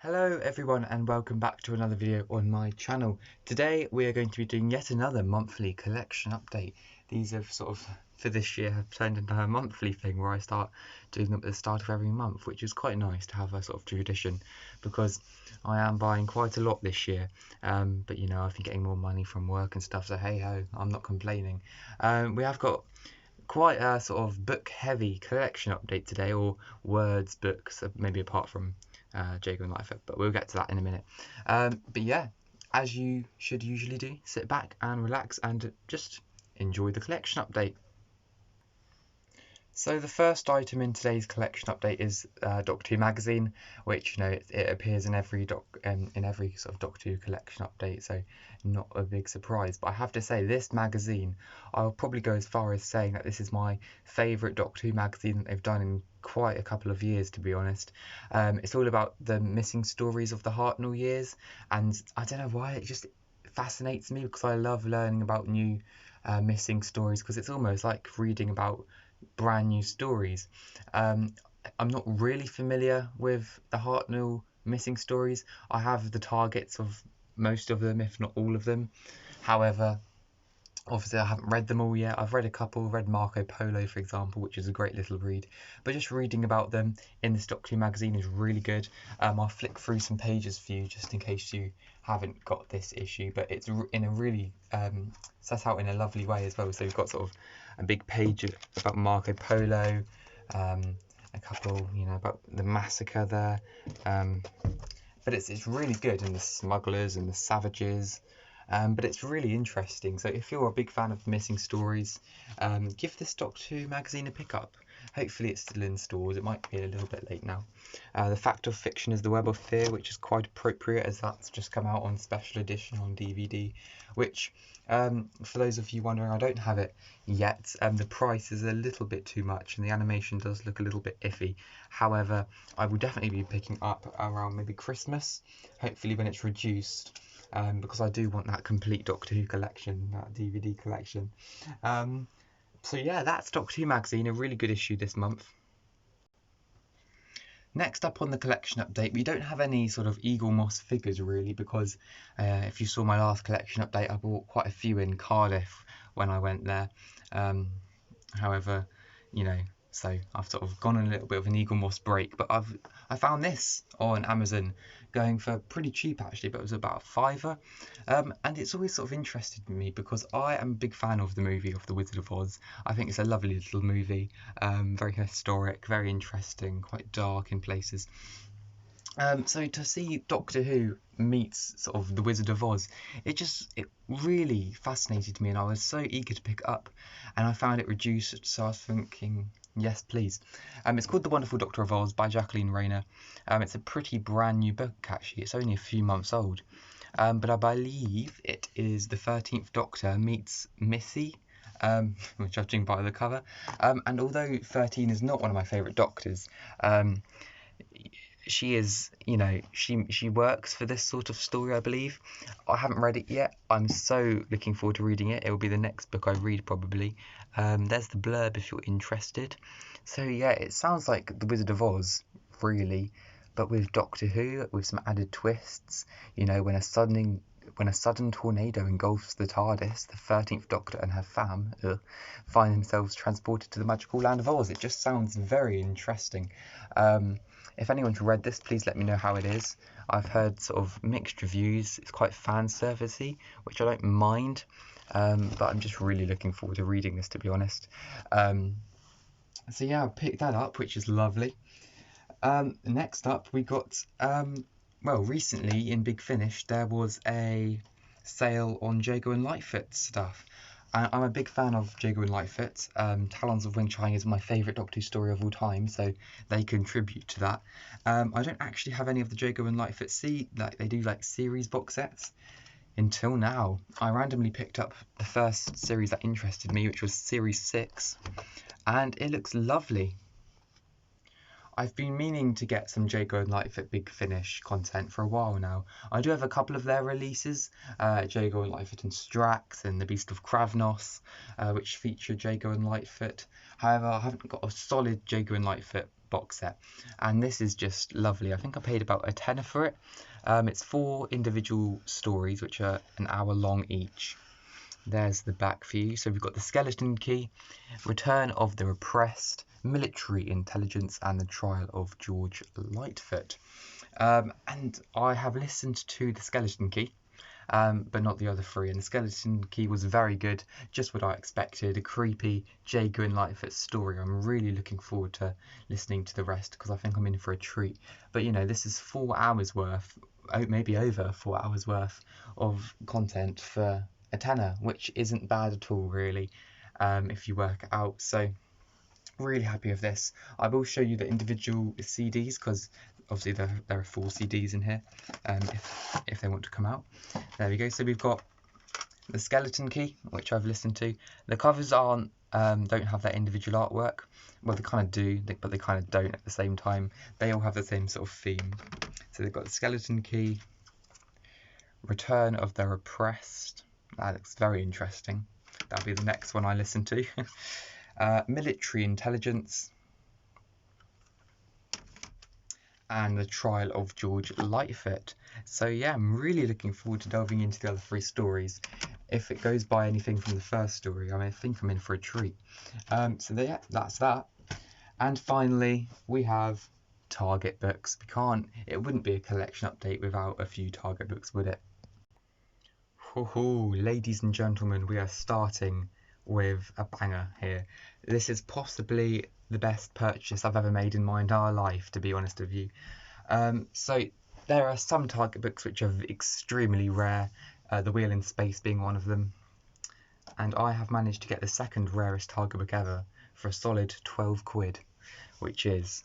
Hello everyone and welcome back to another video on my channel. Today we are going to be doing yet another monthly collection update. These have for this year have turned into a monthly thing where I start doing them at the start of every month, which is quite nice to have a tradition because I am buying quite a lot this year. But you know, I've been getting more money from work and stuff, so hey ho, I'm not complaining. We have got quite a book heavy collection update today, or words books, maybe apart from Jago and Lightfoot, but we'll get to that in a minute. But yeah, as you should usually do, sit back and relax and just enjoy the collection update. So the first item in today's collection update is Doctor Who magazine, which it appears in every Doctor Who collection update, so not a big surprise. But I have to say, this magazine, I'll probably go as far as saying that this is my favourite Doctor Who magazine that they've done in quite a couple of years, to be honest. It's all about the missing stories of the Hartnell years, and I don't know why, it just fascinates me because I love learning about new missing stories, because it's almost like reading about brand new stories. I'm not really familiar with the Hartnell missing stories. I have the targets of most of them, if not all of them. However, obviously I haven't read them all yet. I've read a couple, read Marco Polo for example, which is a great little read, but just reading about them in this Doctor Who magazine is really good. I'll flick through some pages for you just in case you haven't got this issue, but it's in a really set out in a lovely way as well. So we've got a big page about Marco Polo, a couple about the massacre there, but it's really good, and the smugglers and the savages. But it's really interesting. So if you're a big fan of missing stories, give this Doctor Who magazine a pick up. Hopefully it's still in stores. It might be a little bit late now. The Fact of Fiction is the Web of Fear, which is quite appropriate as that's just come out on special edition on DVD, which for those of you wondering, I don't have it yet. The price is a little bit too much and the animation does look a little bit iffy. However, I will definitely be picking up around maybe Christmas, hopefully when it's reduced. Because I do want that complete Doctor Who collection, that DVD collection. So yeah, that's Doctor Who magazine, a really good issue this month. Next up on the collection update, we don't have any Eagle Moss figures really, because if you saw my last collection update, I bought quite a few in Cardiff when I went there. However, so I've gone on a little bit of an Eagle Moss break, but I found this on Amazon going for pretty cheap actually, but it was about a £5. And it's always interested me because I am a big fan of the movie of The Wizard of Oz. I think it's a lovely little movie, very historic, very interesting, quite dark in places. So to see Doctor Who meets The Wizard of Oz, it really fascinated me, and I was so eager to pick it up, and I found it reduced, so I was thinking, yes please. It's called The Wonderful Doctor of Oz by Jacqueline Rayner. It's a pretty brand new book actually, it's only a few months old, but I believe it is the 13th Doctor meets Missy, judging by the cover, and although 13 is not one of my favourite Doctors, she is, she works for this sort of story, I believe. I haven't read it yet. I'm so looking forward to reading it. It will be the next book I read probably. There's the blurb if you're interested. So yeah, it sounds like The Wizard of Oz, really, but with Doctor Who, with some added twists. When a sudden tornado engulfs the TARDIS, the 13th Doctor and her fam find themselves transported to the magical land of Oz. It just sounds very interesting. If anyone's read this, please let me know how it is. I've heard mixed reviews. It's quite fan servicey, which I don't mind, but I'm just really looking forward to reading this, to be honest. So yeah, I picked that up, which is lovely. Next up, we got recently in Big Finish there was a sale on Jago and Lightfoot stuff. I'm a big fan of Jago and Lightfoot. Talons of Wing Chang is my favourite Doctor Who story of all time, so they contribute to that. I don't actually have any of the Jago and Lightfoot they do series box sets. Until now, I randomly picked up the first series that interested me, which was Series 6, and it looks lovely. I've been meaning to get some Jago and Lightfoot Big Finish content for a while now. I do have a couple of their releases, Jago and Lightfoot and Strax and The Beast of Kravnos, which feature Jago and Lightfoot. However, I haven't got a solid Jago and Lightfoot box set, and this is just lovely. I think I paid about £10 for it. It's 4 individual stories which are an hour long each. There's the back for you. So we've got The Skeleton Key, Return of the Repressed, Military Intelligence, and The Trial of George Lightfoot. And I have listened to The Skeleton Key, but not the other 3. And The Skeleton Key was very good, just what I expected. A creepy Jago and Lightfoot story. I'm really looking forward to listening to the rest because I think I'm in for a treat. But you know, this is 4 hours worth, maybe over 4 hours worth of content for a tenner, which isn't bad at all, really, if you work it out. So really happy with this. I will show you the individual CDs because obviously there are 4 CDs in here, if they want to come out. There we go. So we've got The Skeleton Key, which I've listened to. The covers don't have that individual artwork. Well, they kind of do, but they kind of don't at the same time. They all have the same sort of theme. So they've got The Skeleton Key, Return of the Repressed. That looks very interesting. That'll be the next one I listen to. Military Intelligence, and The Trial of George Lightfoot. So yeah, I'm really looking forward to delving into the other 3 stories. If it goes by anything from the first story, I think I'm in for a treat. So yeah, that's that. And finally, we have Target books. It wouldn't be a collection update without a few Target books, would it? Ladies and gentlemen, we are starting with a banger here. This is possibly the best purchase I've ever made in my entire life, to be honest with you. So there are some Target books which are extremely rare, The Wheel in Space being one of them, and I have managed to get the second rarest Target book ever for a solid 12 quid, which is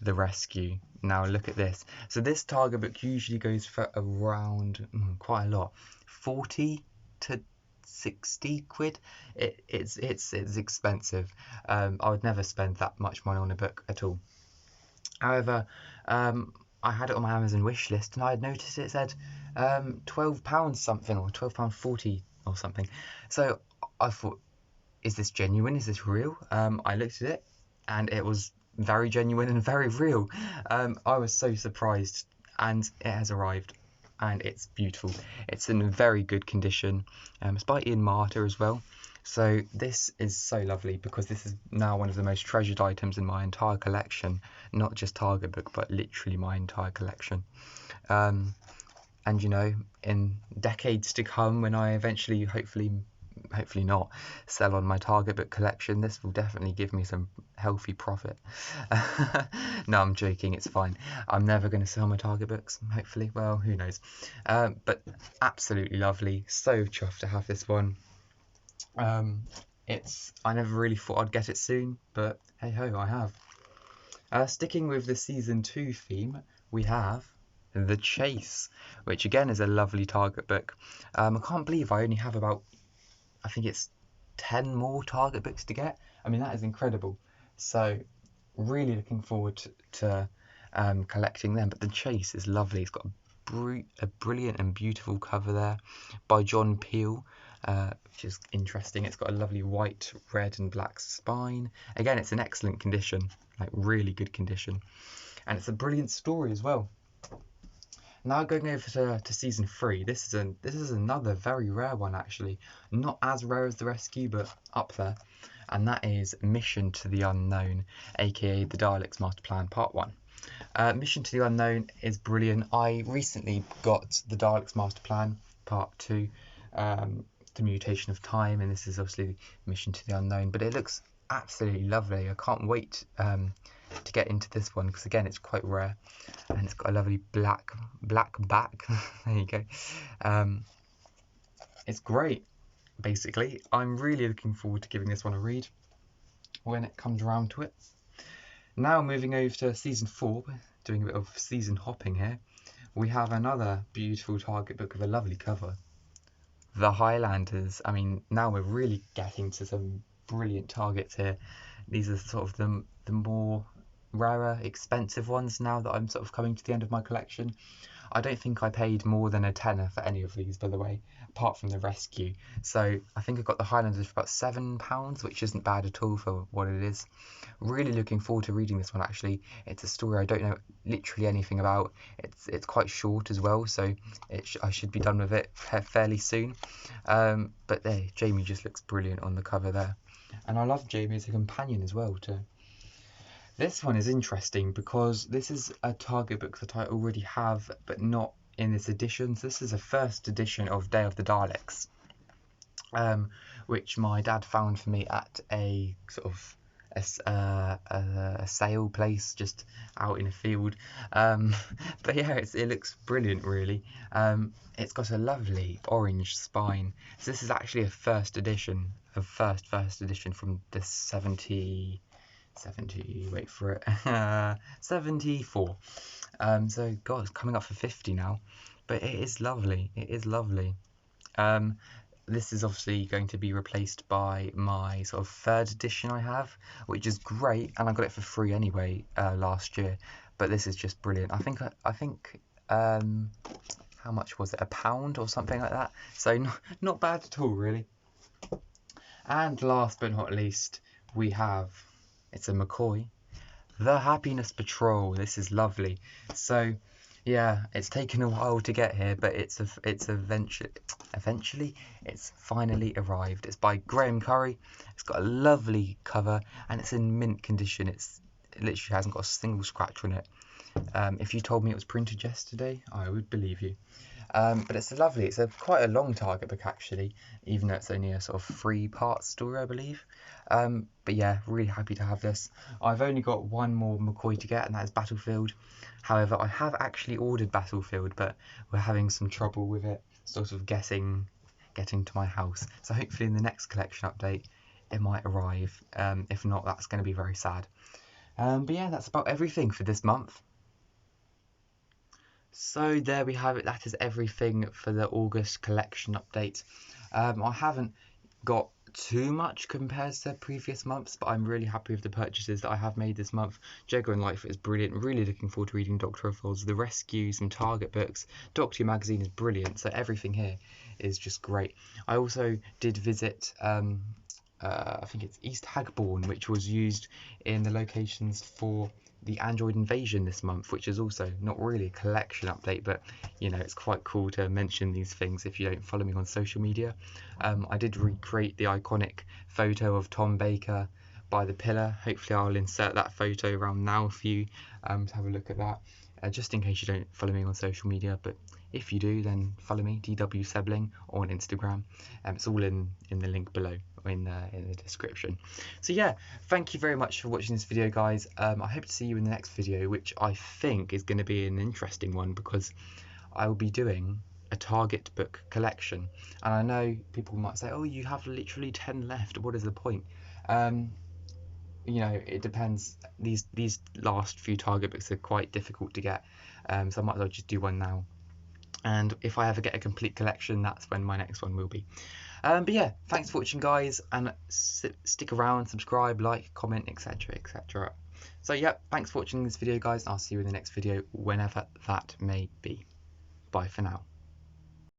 The Rescue. Now look at this. So this Target book usually goes for around quite a lot, 40 to 60 quid. It's expensive. I would never spend that much money on a book at all. However, I had it on my Amazon wish list and I had noticed it said £12 something, or £12.40 or something. So I thought, is this genuine? Is this real? I looked at it and it was very genuine and very real. I was so surprised, and it has arrived and it's beautiful. It's in very good condition. It's by Ian Marter as well. So this is so lovely because this is now one of the most treasured items in my entire collection. Not just Target book, but literally my entire collection. And you know, in decades to come, when I eventually, hopefully not, sell on my Target book collection, this will definitely give me some healthy profit. No, I'm joking, it's fine. I'm never going to sell my Target books, hopefully. Well, who knows. But absolutely lovely. So chuffed to have this one. I never really thought I'd get it soon, but hey ho, I have. Sticking with the season 2 theme, we have The Chase, which again is a lovely Target book. I can't believe I only have about, I think it's 10 more Target books to get. I mean, that is incredible. So really looking forward to collecting them. But The Chase is lovely. It's got a brilliant and beautiful cover there by John Peel, which is interesting. It's got a lovely white, red and black spine. Again, it's in excellent condition, like really good condition. And it's a brilliant story as well. Now going over to season 3, this is another very rare one actually. Not as rare as The Rescue, but up there. And that is Mission to the Unknown, aka The Daleks Master Plan Part 1. Mission to the Unknown is brilliant. I recently got The Daleks Master Plan Part 2, The Mutation of Time, and this is obviously Mission to the Unknown, but it looks absolutely lovely. I can't wait to get into this one because again, it's quite rare, and it's got a lovely black back. There you go. It's great. Basically, I'm really looking forward to giving this one a read when it comes around to it. Now moving over to season 4, doing a bit of season hopping here, we have another beautiful Target book with a lovely cover, The Highlanders. I mean, now we're really getting to some brilliant Targets here. These are sort of the more rarer, expensive ones now that I'm sort of coming to the end of my collection. I don't think I paid more than a tenner for any of these, by the way, apart from the rescue. So I think I got the Highlanders for about £7, which isn't bad at all for what it is. Really looking forward to reading this one, actually. It's a story I don't know literally anything about. It's quite short as well, so I should be done with it fairly soon. But there, Jamie just looks brilliant on the cover there. And I love Jamie as a companion as well, too. This one is interesting because this is a Target book that I already have, but not in this edition. So this is a first edition of Day of the Daleks, which my dad found for me at a sort of a sale place just out in a field. But yeah, it looks brilliant, really. It's got a lovely orange spine. So this is actually a first edition, first edition from the 70, wait for it, 74. So God, it's coming up for 50 now, but it is lovely. It is lovely. This is obviously going to be replaced by my sort of third edition I have, which is great, and I got it for free anyway last year. But this is just brilliant. I think how much was it? £1 or something like that. So not bad at all, really. And last but not least, we have, it's a McCoy, The Happiness Patrol. This is lovely. So yeah, it's taken a while to get here, but it's eventually it's finally arrived. It's by Graham Curry. It's got a lovely cover and it's in mint condition. It literally hasn't got a single scratch on it. If you told me it was printed yesterday, I would believe you. But it's lovely. It's quite a long Target book, actually, even though it's only a sort of 3-part story, I believe. But yeah, really happy to have this. I've only got one more McCoy to get, and that is Battlefield. However, I have actually ordered Battlefield, but we're having some trouble with it sort of getting to my house. So hopefully in the next collection update, it might arrive. If not, that's going to be very sad. But yeah, that's about everything for this month. So there we have it. That is everything for the August collection update. I haven't got too much compared to previous months, but I'm really happy with the purchases that I have made this month. Jago and Lightfoot is brilliant. Really looking forward to reading Dr. Evolves, The Rescue, some Target books. Doctor Who magazine is brilliant, so everything here is just great. I also did visit I think it's East Hagbourne, which was used in the locations for the Android Invasion this month, which is also not really a collection update, but you know, it's quite cool to mention these things if you don't follow me on social media. I did recreate the iconic photo of Tom Baker by the pillar. Hopefully I'll insert that photo around now for you to have a look at that, just in case you don't follow me on social media. But if you do, then follow me, DW Sebling, on Instagram. It's all in the link below, in the description. So yeah, thank you very much for watching this video, guys. I hope to see you in the next video, which I think is going to be an interesting one, because I will be doing a Target book collection. And I know people might say, oh, you have literally 10 left, what is the point? You know, it depends. These last few Target books are quite difficult to get, so I might as well just do one now. And if I ever get a complete collection, that's when my next one will be. But yeah, thanks for watching, guys, and stick around, subscribe, like, comment, etc, etc. So yeah, thanks for watching this video, guys, and I'll see you in the next video, whenever that may be. Bye for now.